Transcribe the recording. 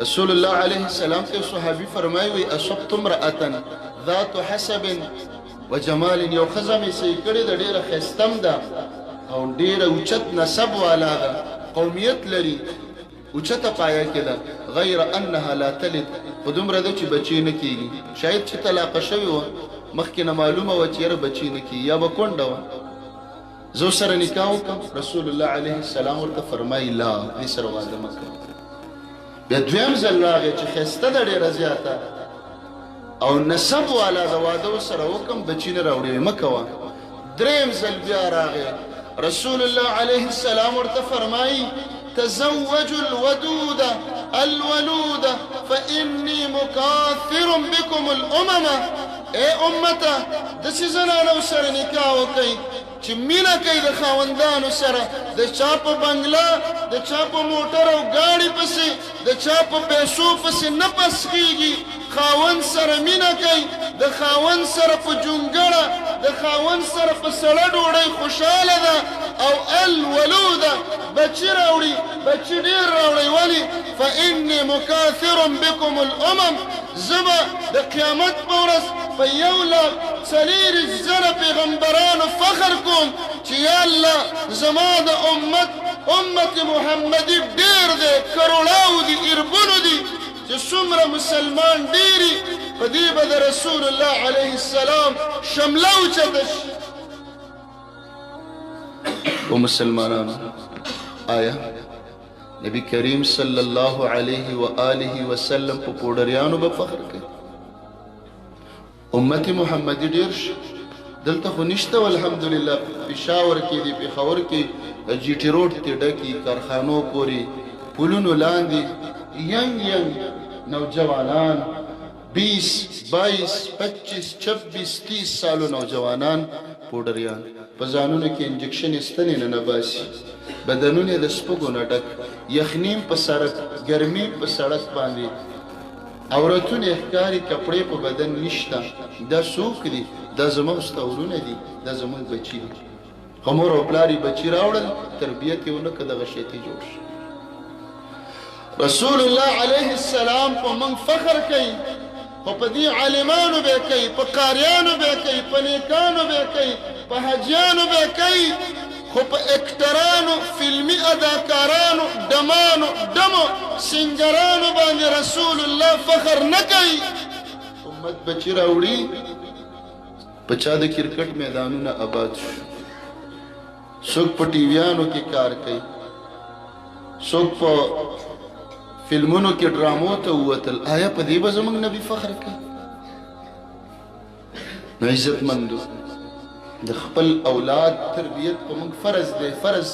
رسول الله علیه السلام ته صحابي فرمایي وي اصبت امرأة ذات حسب وجمال، یو ښځه مې صحیح کړې ده، ډېره ښایستم ده او ډېره اوچت نسب والا ده، قومیت لري، اوچته پایه کې ده، غیر انها لا تلد، خو دومره ده چې بچی نه کېږي. شاید چې طلاقه شوې وه مخکې نه معلومه وه چې یاره بچی نه کېږي یا به کونډه وه، زه سره نکاح وکړم. رسول الله علیه السلام ورته فرمایي لا، دې سره واده مه کوه. بیا دویم ځل راغی چې ښایسته ده ډېره زیاته او نسب والا ده، واده ورسره وکړم بچي نه راوړې مه کوه. دریم ځل بیا راغی رسول الله علیه السلام ورته فرمایي تزوجوا الودود الولود فإني مكاثر بكم الأمم. اے امته داسې زنانو سره نکاح وکئ چې مینه کوي د خاوندانو سره، د چا په بنګله، د چا په موټر او ګاډي پسې، د چا په پیسو پسې نه پسخېږي، خاوند سره مینه کوي، د خاوند سره په جونګړه، د خاوند سره په سړه ډوډۍ خوشحاله ده او الولوده بچي راوړي، بچي ډېر راوړي. ولې؟ فإني مكاثر بكم الأمم، زه به د قیامت په ورځ په 1,40,000 پیغمبرانو فخر کوم چې یا الله زما د امت محمدي ډېر دی، کروڑاو دي، اربونو دي، چې څومره مسلمان ډېري په دې به د رسول الله علیه السلام شمله اوچته شي. و مسلمانانو آیا نبی کریم صلی الله علیه و آله وسلم په پوډریانو به فخر کوي؟ امت محمدي ډېر شي دلته خو نشته والحمدلله. پېښور کې دي، پېښور کې جي ټي روډ ته ډکي، کارخانو پورې، پلونو لاندې ینګ نوجوانان 20 22 25 26 30 سالو نوجوانان پوډریان په ځانونو کې انجکشن ستنې نه باسي، بدنونه د سپږو نه ډک، یخنیم په سړک، ګرمي په سړک باندې، عورتونه ښکاري، کپړې په بدن نشته. دا څوک دي؟ دا زموږ ستورونه دي، دا زموږ بچي دي. خو مور او پلار یې بچي راوړل، تربیت یې ونه کړه، دغه شیطې جوړ شي. رسول الله علیه السلام په موږ فخر کوي، خو په دې عالمانو به کوي، په قاریانو به کوي، په نیکانو به کوي، په حاجیانو به کوي، خو په اکټرانو، فلمي اداکارانو، ډمو سنګرانو باندې رسول الله فخر نه کوي. امت بچی راوړي، په چا د کرکټ میدانونه آباد شو، څوک په ټیویانو کې کار کوي، څوک په فلمونو کې ډرامو ته ووتل. آیا په دې به زموږ نبی فخر کوي؟ نو عزتمندو د خپل اولاد تربیت په موږ فرض دی، فرض